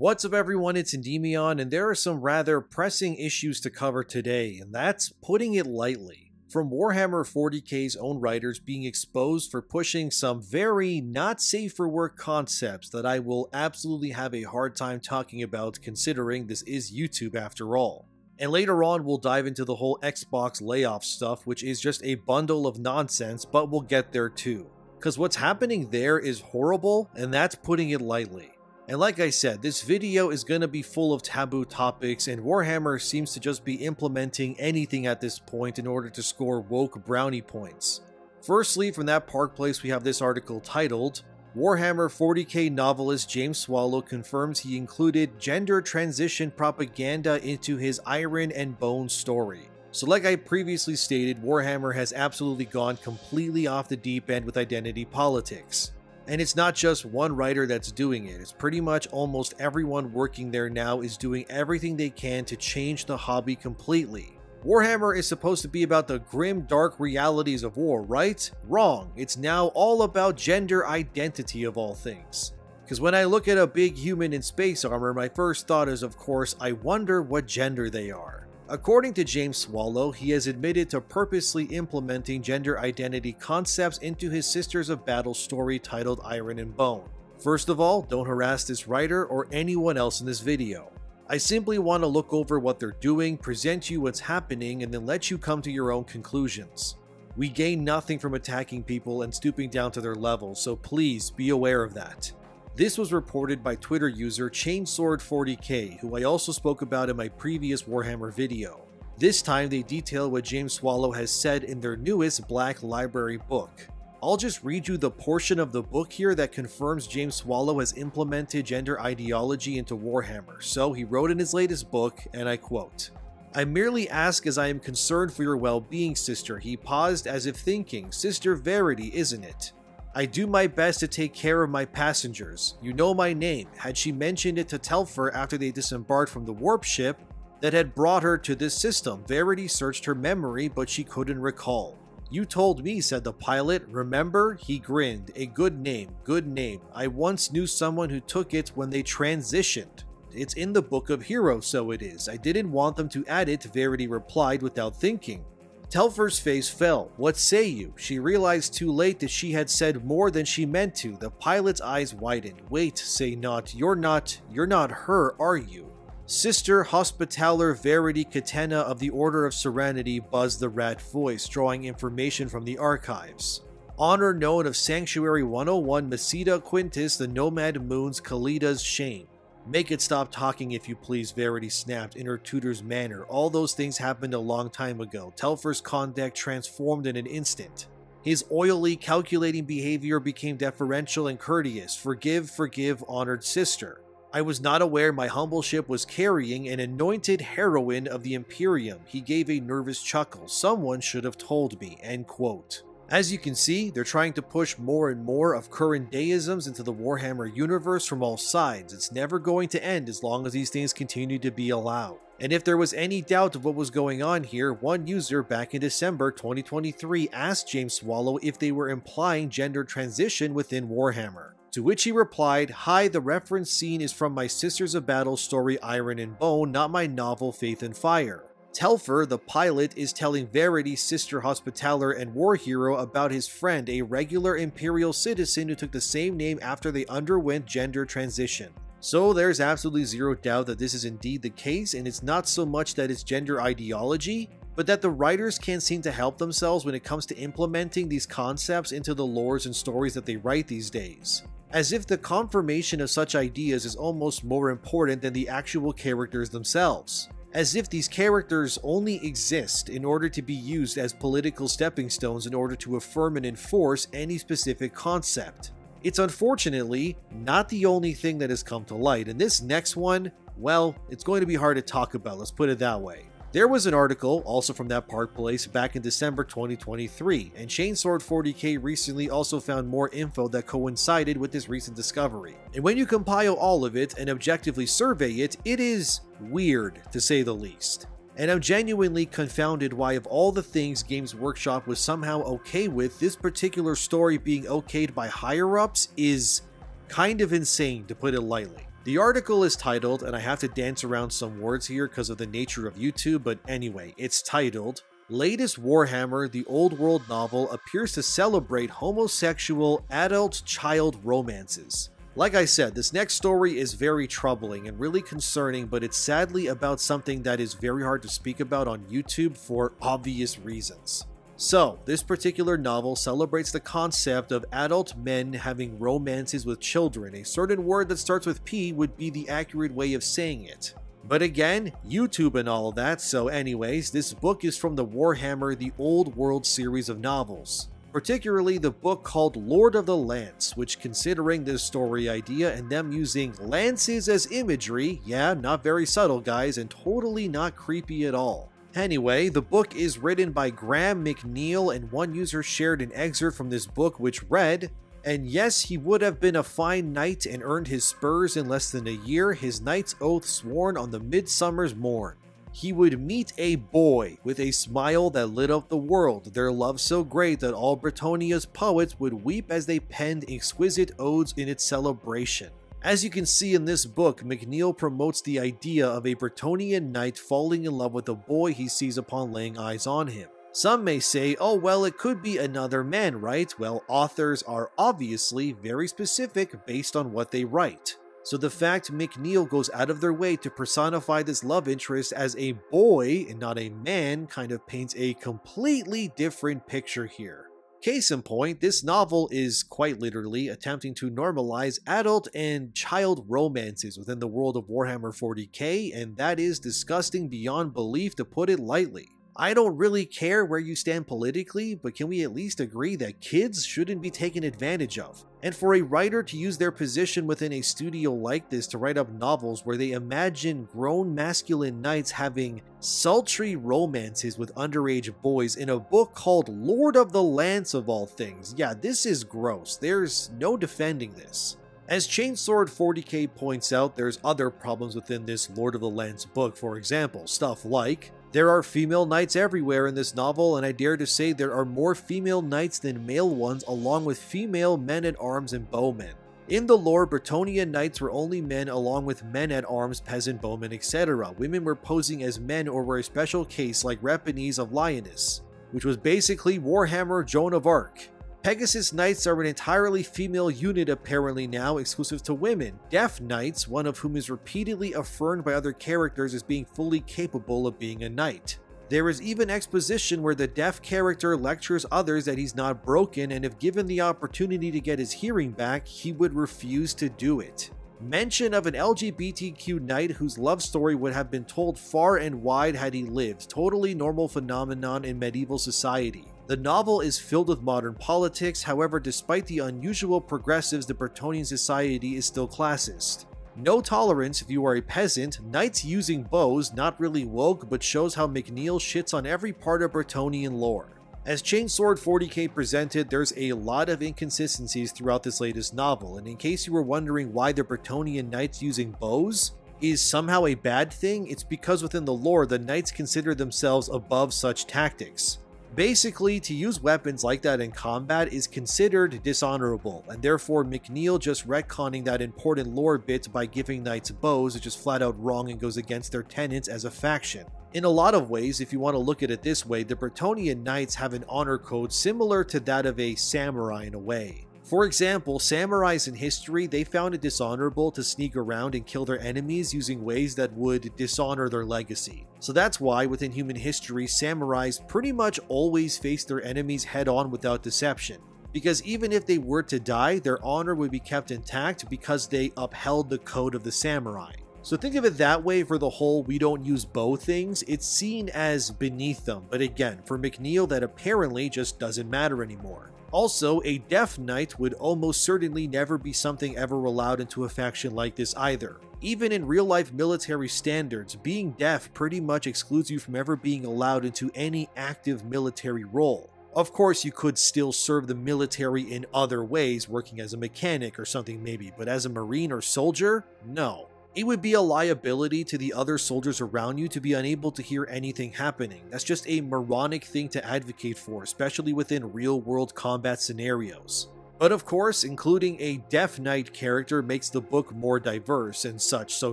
What's up everyone, it's ENDYMION, and there are some rather pressing issues to cover today, and that's putting it lightly. From Warhammer 40K's own writers being exposed for pushing some very not safe for work concepts that I will absolutely have a hard time talking about considering this is YouTube after all. And later on we'll dive into the whole Xbox Layoffs stuff, which is just a bundle of nonsense, but we'll get there too. Cause what's happening there is horrible, and that's putting it lightly. And like I said, this video is going to be full of taboo topics, and Warhammer seems to just be implementing anything at this point in order to score woke brownie points. Firstly, from that Park Place we have this article titled, Warhammer 40K novelist James Swallow confirms he included gender transition propaganda into his Iron and Bone story. So like I previously stated, Warhammer has absolutely gone completely off the deep end with identity politics. And it's not just one writer that's doing it, it's pretty much almost everyone working there now is doing everything they can to change the hobby completely. Warhammer is supposed to be about the grim, dark realities of war, right? Wrong. It's now all about gender identity of all things. Because when I look at a big human in space armor, my first thought is, of course, I wonder what gender they are. According to James Swallow, he has admitted to purposely implementing gender identity concepts into his Sisters of Battle story titled Iron and Bone. First of all, don't harass this writer or anyone else in this video. I simply want to look over what they're doing, present you what's happening, and then let you come to your own conclusions. We gain nothing from attacking people and stooping down to their level, so please be aware of that. This was reported by Twitter user Chainsword40K, who I also spoke about in my previous Warhammer video. This time they detail what James Swallow has said in their newest Black Library book. I'll just read you the portion of the book here that confirms James Swallow has implemented gender ideology into Warhammer. So he wrote in his latest book, and I quote, "I merely ask as I am concerned for your well-being, sister." He paused as if thinking, "Sister Verity, isn't it? I do my best to take care of my passengers. You know my name." Had she mentioned it to Telfer after they disembarked from the warp ship that had brought her to this system? Verity searched her memory, but she couldn't recall. "You told me," said the pilot. "Remember?" He grinned. "A good name, good name. I once knew someone who took it when they transitioned. It's in the Book of Heroes, so it is. I didn't want them to add it," Verity replied without thinking. Telfer's face fell. "What say you?" She realized too late that she had said more than she meant to. The pilot's eyes widened. "Wait, say not. You're not her, are you?" "Sister Hospitaller Verity Katena of the Order of Serenity," buzzed the rat voice, drawing information from the archives. "Honor known of Sanctuary 101 Mesita Quintus, the Nomad Moon's Kalida's shame." "Make it stop talking if you please," Verity snapped in her tutor's manner. "All those things happened a long time ago." Telfer's conduct transformed in an instant. His oily, calculating behavior became deferential and courteous. "Forgive, forgive, honored sister. I was not aware my humble ship was carrying an anointed heroine of the Imperium." He gave a nervous chuckle. "Someone should have told me." End quote. As you can see, they're trying to push more and more of current deisms into the Warhammer universe from all sides. It's never going to end as long as these things continue to be allowed. And if there was any doubt of what was going on here, one user back in December 2023 asked James Swallow if they were implying gender transition within Warhammer. To which he replied, "Hi, the reference scene is from my Sisters of Battle story Iron and Bone, not my novel Faith and Fire." Telfer, the pilot, is telling Verity, Sister Hospitaller, and war hero about his friend, a regular Imperial citizen who took the same name after they underwent gender transition. So there's absolutely zero doubt that this is indeed the case, and it's not so much that it's gender ideology, but that the writers can't seem to help themselves when it comes to implementing these concepts into the lores and stories that they write these days. As if the confirmation of such ideas is almost more important than the actual characters themselves. As if these characters only exist in order to be used as political stepping stones in order to affirm and enforce any specific concept. It's unfortunately not the only thing that has come to light, and this next one, well, it's going to be hard to talk about, let's put it that way. There was an article, also from that Park Place, back in December 2023, and Chainsword40K recently also found more info that coincided with this recent discovery. And when you compile all of it and objectively survey it, it is weird, to say the least. And I'm genuinely confounded why, of all the things Games Workshop was somehow okay with, this particular story being okayed by higher-ups is kind of insane, to put it lightly. The article is titled, and I have to dance around some words here because of the nature of YouTube, but anyway, it's titled, Latest Warhammer, the Old World novel appears to celebrate homosexual adult-child romances. Like I said, this next story is very troubling and really concerning, but it's sadly about something that is very hard to speak about on YouTube for obvious reasons. So, this particular novel celebrates the concept of adult men having romances with children. A certain word that starts with P would be the accurate way of saying it. But again, YouTube and all of that, so anyways, this book is from the Warhammer The Old World series of novels. Particularly the book called Lord of the Lance, which, considering this story idea and them using lances as imagery, yeah, not very subtle guys, and totally not creepy at all. Anyway, the book is written by Graham McNeil, and one user shared an excerpt from this book which read, "And yes, he would have been a fine knight and earned his spurs in less than a year, his knight's oath sworn on the midsummer's morn. He would meet a boy with a smile that lit up the world, their love so great that all Bretonia's poets would weep as they penned exquisite odes in its celebration." As you can see in this book, McNeil promotes the idea of a Bretonian knight falling in love with a boy he sees upon laying eyes on him. Some may say, oh well, it could be another man, right? Well, authors are obviously very specific based on what they write. So the fact McNeil goes out of their way to personify this love interest as a boy and not a man kind of paints a completely different picture here. Case in point, this novel is quite literally attempting to normalize adult and child romances within the world of Warhammer 40K, and that is disgusting beyond belief, to put it lightly. I don't really care where you stand politically, but can we at least agree that kids shouldn't be taken advantage of? And for a writer to use their position within a studio like this to write up novels where they imagine grown masculine knights having sultry romances with underage boys in a book called Lord of the Lance of all things, yeah, this is gross. There's no defending this. As Chainsword 40K points out, there's other problems within this Lord of the Lance book. For example, stuff like, there are female knights everywhere in this novel, and I dare to say there are more female knights than male ones, along with female men-at-arms and bowmen. In the lore, Bretonian knights were only men along with men-at-arms, peasant bowmen, etc. Women were posing as men or were a special case like Repanese of Lioness, which was basically Warhammer Joan of Arc. Pegasus Knights are an entirely female unit apparently now, exclusive to women. Deaf Knights, one of whom is repeatedly affirmed by other characters as being fully capable of being a knight. There is even exposition where the deaf character lectures others that he's not broken, and if given the opportunity to get his hearing back, he would refuse to do it. Mention of an LGBTQ knight whose love story would have been told far and wide had he lived, totally normal phenomenon in medieval society. The novel is filled with modern politics, however, despite the unusual progressives, the Bretonian society is still classist. No tolerance if you are a peasant, knights using bows, not really woke, but shows how McNeil shits on every part of Bretonian lore. As Chainsword 40K presented, there's a lot of inconsistencies throughout this latest novel, and in case you were wondering why the Bretonian knights using bows is somehow a bad thing, it's because within the lore, the knights consider themselves above such tactics. Basically, to use weapons like that in combat is considered dishonorable, and therefore McNeil just retconning that important lore bit by giving knights bows is just flat out wrong and goes against their tenets as a faction. In a lot of ways, if you want to look at it this way, the Bretonian knights have an honor code similar to that of a samurai in a way. For example, samurais in history, they found it dishonorable to sneak around and kill their enemies using ways that would dishonor their legacy. So that's why within human history, samurais pretty much always face their enemies head on without deception. Because even if they were to die, their honor would be kept intact because they upheld the code of the samurai. So think of it that way for the whole we don't use bow things, it's seen as beneath them, but again, for McNeil that apparently just doesn't matter anymore. Also, a deaf knight would almost certainly never be something ever allowed into a faction like this either. Even in real-life military standards, being deaf pretty much excludes you from ever being allowed into any active military role. Of course, you could still serve the military in other ways, working as a mechanic or something maybe, but as a marine or soldier, no. It would be a liability to the other soldiers around you to be unable to hear anything happening. That's just a moronic thing to advocate for, especially within real-world combat scenarios. But of course, including a Death Knight character makes the book more diverse and such, so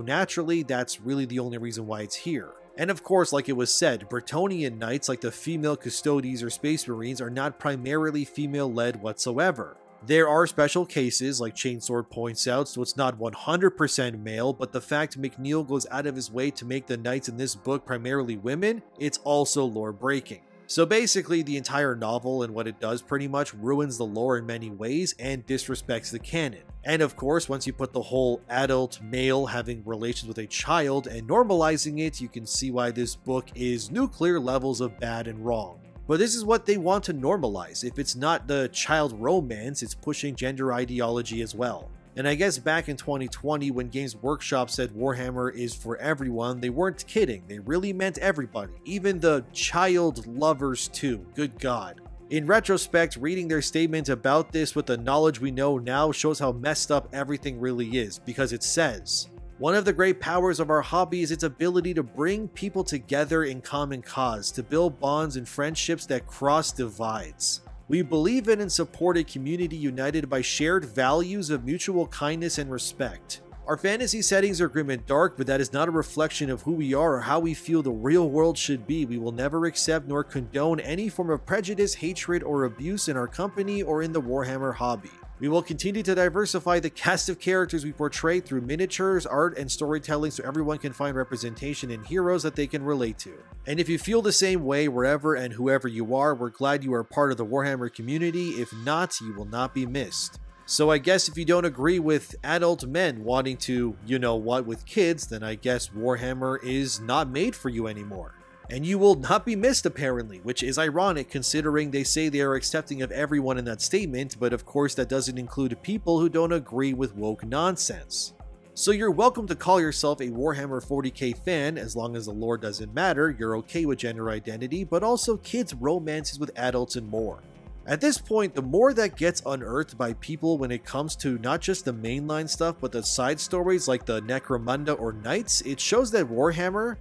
naturally that's really the only reason why it's here. And of course, like it was said, Bretonnian knights like the female Custodes or Space Marines are not primarily female-led whatsoever. There are special cases, like Chainsword points out, so it's not 100% male, but the fact McNeil goes out of his way to make the knights in this book primarily women, it's also lore-breaking. So basically, the entire novel and what it does pretty much ruins the lore in many ways and disrespects the canon. And of course, once you put the whole adult male having relations with a child and normalizing it, you can see why this book is nuclear levels of bad and wrong. But this is what they want to normalize. If it's not the child romance, it's pushing gender ideology as well. And I guess back in 2020, when Games Workshop said Warhammer is for everyone, they weren't kidding. They really meant everybody, even the child lovers too, good God. In retrospect, reading their statement about this with the knowledge we know now shows how messed up everything really is, because it says, "One of the great powers of our hobby is its ability to bring people together in common cause, to build bonds and friendships that cross divides. We believe in and support a community united by shared values of mutual kindness and respect. Our fantasy settings are grim and dark, but that is not a reflection of who we are or how we feel the real world should be. We will never accept nor condone any form of prejudice, hatred, or abuse in our company or in the Warhammer hobby. We will continue to diversify the cast of characters we portray through miniatures, art, and storytelling so everyone can find representation in heroes that they can relate to. And if you feel the same way wherever and whoever you are, we're glad you are part of the Warhammer community. If not, you will not be missed." So I guess if you don't agree with adult men wanting to, you know what, with kids, then I guess Warhammer is not made for you anymore. And you will not be missed apparently, which is ironic considering they say they are accepting of everyone in that statement, but of course that doesn't include people who don't agree with woke nonsense. So you're welcome to call yourself a Warhammer 40K fan, as long as the lore doesn't matter, you're okay with gender identity, but also kids' romances with adults and more. At this point, the more that gets unearthed by people when it comes to not just the mainline stuff, but the side stories like the Necromunda or Knights, it shows that Warhammer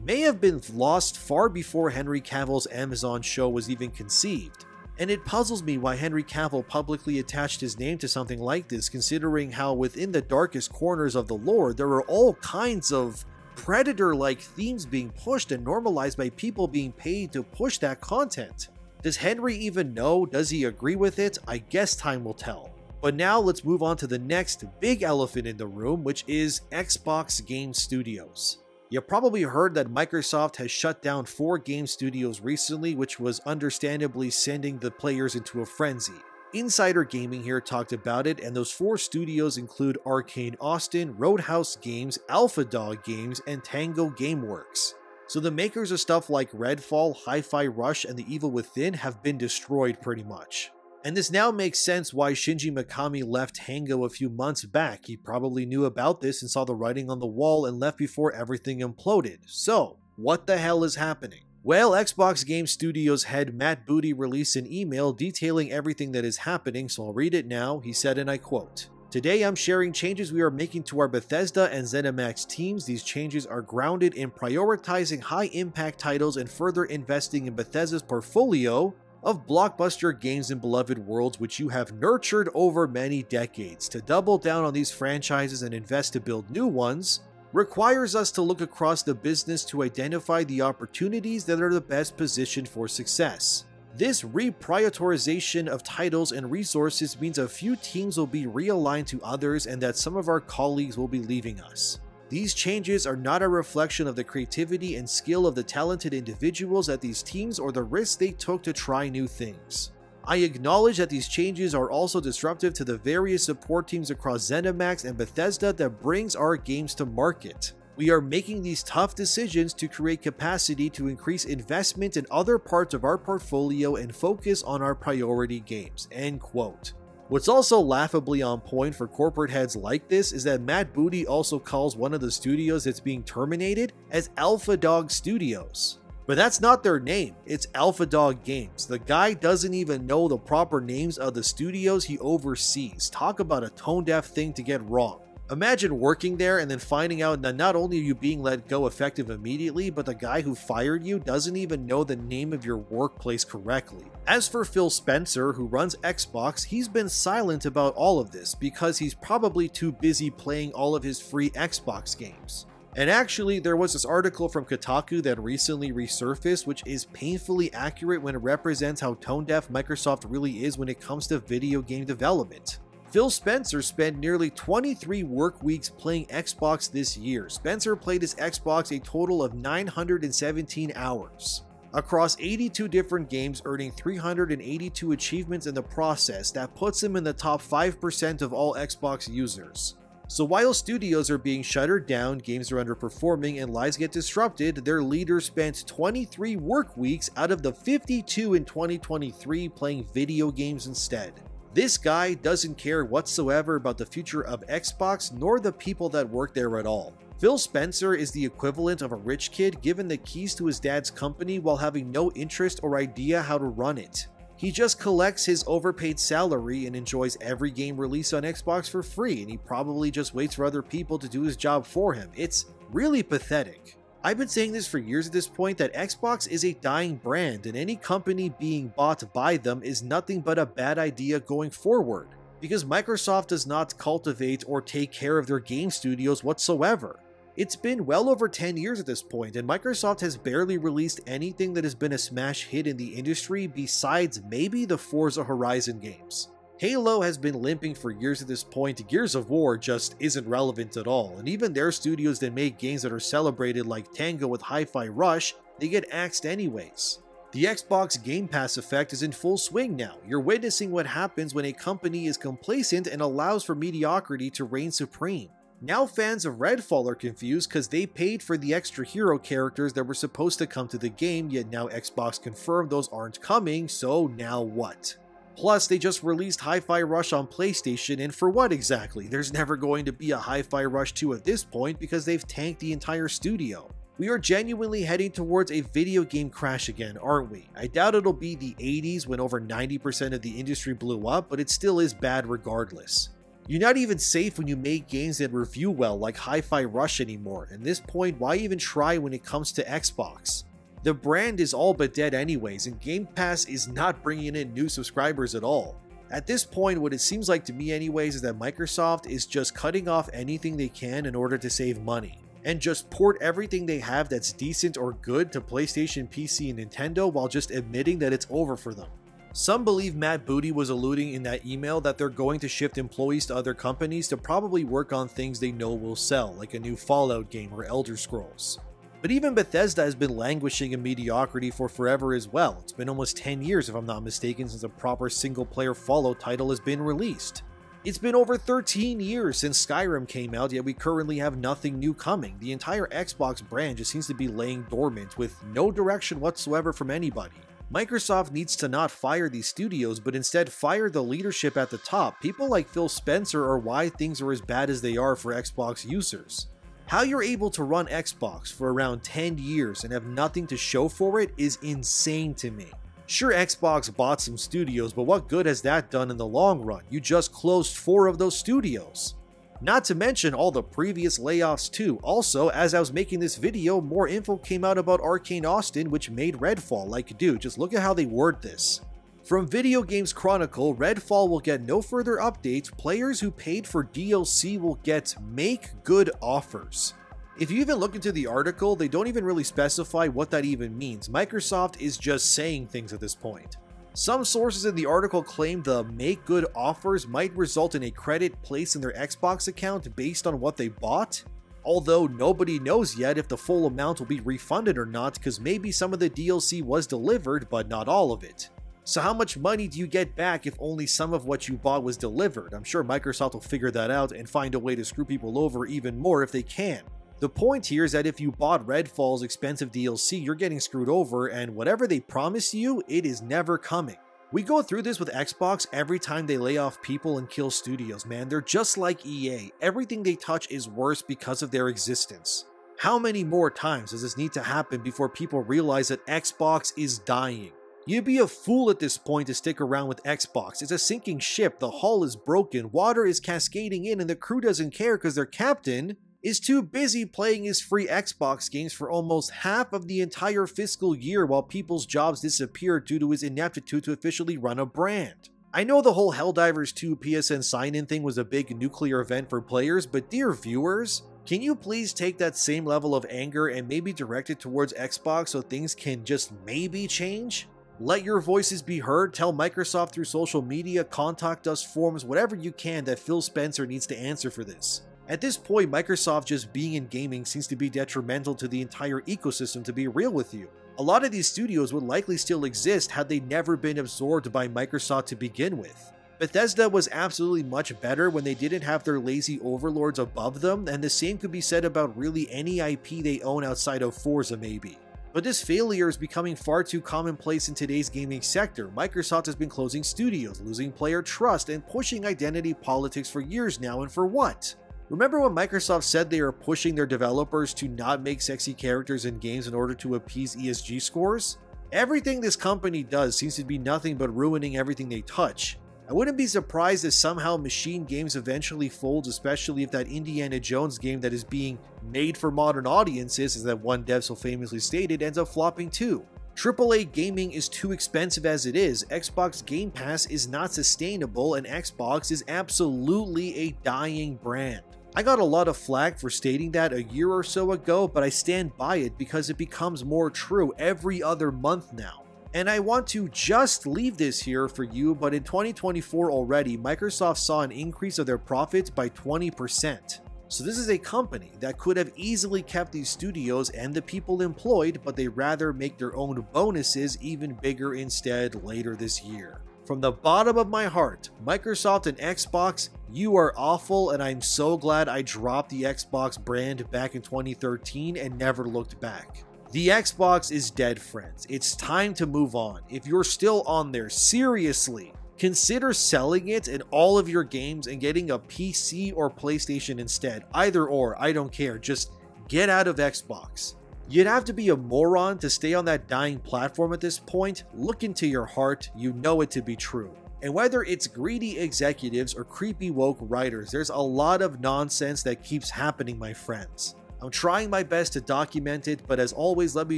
may have been lost far before Henry Cavill's Amazon show was even conceived. And it puzzles me why Henry Cavill publicly attached his name to something like this, considering how within the darkest corners of the lore, there are all kinds of Predator-like themes being pushed and normalized by people being paid to push that content. Does Henry even know? Does he agree with it? I guess time will tell. But now let's move on to the next big elephant in the room, which is Xbox Game Studios. You probably heard that Microsoft has shut down 4 game studios recently, which was understandably sending the players into a frenzy. Insider Gaming here talked about it, and those 4 studios include Arcane Austin, Roadhouse Games, Alpha Dog Games, and Tango Gameworks. So the makers of stuff like Redfall, Hi-Fi Rush, and The Evil Within have been destroyed pretty much. And this now makes sense why Shinji Mikami left Tango a few months back. He probably knew about this and saw the writing on the wall and left before everything imploded. So, what the hell is happening? Well, Xbox Game Studios head Matt Booty released an email detailing everything that is happening, so I'll read it now. He said, and I quote, "Today I'm sharing changes we are making to our Bethesda and ZeniMax teams. These changes are grounded in prioritizing high-impact titles and further investing in Bethesda's portfolio of blockbuster games and beloved worlds which you have nurtured over many decades. To double down on these franchises and invest to build new ones requires us to look across the business to identify the opportunities that are the best positioned for success. This reprioritization of titles and resources means a few teams will be realigned to others and that some of our colleagues will be leaving us. These changes are not a reflection of the creativity and skill of the talented individuals at these teams or the risks they took to try new things. I acknowledge that these changes are also disruptive to the various support teams across ZeniMax and Bethesda that brings our games to market. We are making these tough decisions to create capacity to increase investment in other parts of our portfolio and focus on our priority games." End quote. What's also laughably on point for corporate heads like this is that Matt Booty also calls one of the studios that's being terminated as Alpha Dog Studios. But that's not their name, it's Alpha Dog Games. The guy doesn't even know the proper names of the studios he oversees. Talk about a tone-deaf thing to get wrong. Imagine working there and then finding out that not only are you being let go effective immediately, but the guy who fired you doesn't even know the name of your workplace correctly. As for Phil Spencer, who runs Xbox, he's been silent about all of this because he's probably too busy playing all of his free Xbox games. And actually, there was this article from Kotaku that recently resurfaced, which is painfully accurate when it represents how tone-deaf Microsoft really is when it comes to video game development. Phil Spencer spent nearly 23 work weeks playing Xbox this year. Spencer played his Xbox a total of 917 hours. Across 82 different games, earning 382 achievements in the process. That puts him in the top 5% of all Xbox users. So while studios are being shuttered down, games are underperforming, and lives get disrupted, their leader spent 23 work weeks out of the 52 in 2023 playing video games instead. This guy doesn't care whatsoever about the future of Xbox nor the people that work there at all. Phil Spencer is the equivalent of a rich kid given the keys to his dad's company while having no interest or idea how to run it. He just collects his overpaid salary and enjoys every game released on Xbox for free, and he probably just waits for other people to do his job for him. It's really pathetic. I've been saying this for years at this point, that Xbox is a dying brand, and any company being bought by them is nothing but a bad idea going forward, because Microsoft does not cultivate or take care of their game studios whatsoever. It's been well over 10 years at this point, and Microsoft has barely released anything that has been a smash hit in the industry besides maybe the Forza Horizon games. Halo has been limping for years at this point. Gears of War just isn't relevant at all, and even their studios that make games that are celebrated like Tango with Hi-Fi Rush, they get axed anyways. The Xbox Game Pass effect is in full swing now. You're witnessing what happens when a company is complacent and allows for mediocrity to reign supreme. Now fans of Redfall are confused because they paid for the extra hero characters that were supposed to come to the game, yet now Xbox confirmed those aren't coming, so now what? Plus, they just released Hi-Fi Rush on PlayStation, and for what exactly? There's never going to be a Hi-Fi Rush 2 at this point because they've tanked the entire studio. We are genuinely heading towards a video game crash again, aren't we? I doubt it'll be the 80s when over 90% of the industry blew up, but it still is bad regardless. You're not even safe when you make games that review well like Hi-Fi Rush anymore. At this point, why even try when it comes to Xbox? The brand is all but dead anyways, and Game Pass is not bringing in new subscribers at all. At this point, what it seems like to me anyways is that Microsoft is just cutting off anything they can in order to save money, and just port everything they have that's decent or good to PlayStation, PC, and Nintendo while just admitting that it's over for them. Some believe Matt Booty was alluding in that email that they're going to shift employees to other companies to probably work on things they know will sell, like a new Fallout game or Elder Scrolls. But even Bethesda has been languishing in mediocrity for forever as well. It's been almost 10 years, if I'm not mistaken, since a proper single-player Fallout title has been released. It's been over 13 years since Skyrim came out, yet we currently have nothing new coming. The entire Xbox brand just seems to be laying dormant with no direction whatsoever from anybody. Microsoft needs to not fire these studios, but instead fire the leadership at the top. People like Phil Spencer are why things are as bad as they are for Xbox users. How you're able to run Xbox for around 10 years and have nothing to show for it is insane to me. Sure, Xbox bought some studios, but what good has that done in the long run? You just closed 4 of those studios. Not to mention all the previous layoffs too. Also, as I was making this video, more info came out about Arcane Austin, which made Redfall. Like, dude, just look at how they word this. From Video Games Chronicle, Redfall will get no further updates. Players who paid for DLC will get make good offers. If you even look into the article, they don't even really specify what that even means. Microsoft is just saying things at this point. Some sources in the article claim the make good offers might result in a credit placed in their Xbox account based on what they bought. Although nobody knows yet if the full amount will be refunded or not, because maybe some of the DLC was delivered, but not all of it. So how much money do you get back if only some of what you bought was delivered? I'm sure Microsoft will figure that out and find a way to screw people over even more if they can. The point here is that if you bought Redfall's expensive DLC, you're getting screwed over, and whatever they promise you, it is never coming. We go through this with Xbox every time they lay off people and kill studios, man. They're just like EA. Everything they touch is worse because of their existence. How many more times does this need to happen before people realize that Xbox is dying? You'd be a fool at this point to stick around with Xbox. It's a sinking ship, the hull is broken, water is cascading in, and the crew doesn't care because their captain is too busy playing his free Xbox games for almost half of the entire fiscal year while people's jobs disappear due to his ineptitude to officially run a brand. I know the whole Helldivers 2 PSN sign-in thing was a big nuclear event for players, but dear viewers, can you please take that same level of anger and maybe direct it towards Xbox so things can just maybe change? Let your voices be heard, tell Microsoft through social media, contact us, forums, whatever you can that Phil Spencer needs to answer for this. At this point, Microsoft just being in gaming seems to be detrimental to the entire ecosystem, to be real with you. A lot of these studios would likely still exist had they never been absorbed by Microsoft to begin with. Bethesda was absolutely much better when they didn't have their lazy overlords above them, and the same could be said about really any IP they own outside of Forza maybe. But this failure is becoming far too commonplace in today's gaming sector. Microsoft has been closing studios, losing player trust, and pushing identity politics for years now, and for what? Remember when Microsoft said they are pushing their developers to not make sexy characters in games in order to appease ESG scores? Everything this company does seems to be nothing but ruining everything they touch. I wouldn't be surprised if somehow Machine Games eventually folds, especially if that Indiana Jones game that is being made for modern audiences, as that one dev so famously stated, ends up flopping too. AAA gaming is too expensive as it is, Xbox Game Pass is not sustainable, and Xbox is absolutely a dying brand. I got a lot of flack for stating that a year or so ago, but I stand by it because it becomes more true every other month now. And I want to just leave this here for you, but in 2024 already, Microsoft saw an increase of their profits by 20%. So this is a company that could have easily kept these studios and the people employed, but they rather make their own bonuses even bigger instead later this year. From the bottom of my heart, Microsoft and Xbox, you are awful, and I'm so glad I dropped the Xbox brand back in 2013 and never looked back. The Xbox is dead, friends. It's time to move on. If you're still on there, seriously, consider selling it and all of your games and getting a PC or PlayStation instead. Either or, I don't care. Just get out of Xbox. You'd have to be a moron to stay on that dying platform at this point. Look into your heart, you know it to be true. And whether it's greedy executives or creepy woke writers, there's a lot of nonsense that keeps happening, my friends. I'm trying my best to document it, but as always, let me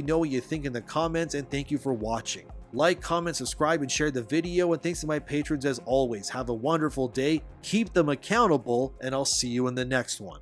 know what you think in the comments, and thank you for watching. Like, comment, subscribe, and share the video, and thanks to my patrons as always. Have a wonderful day, keep them accountable, and I'll see you in the next one.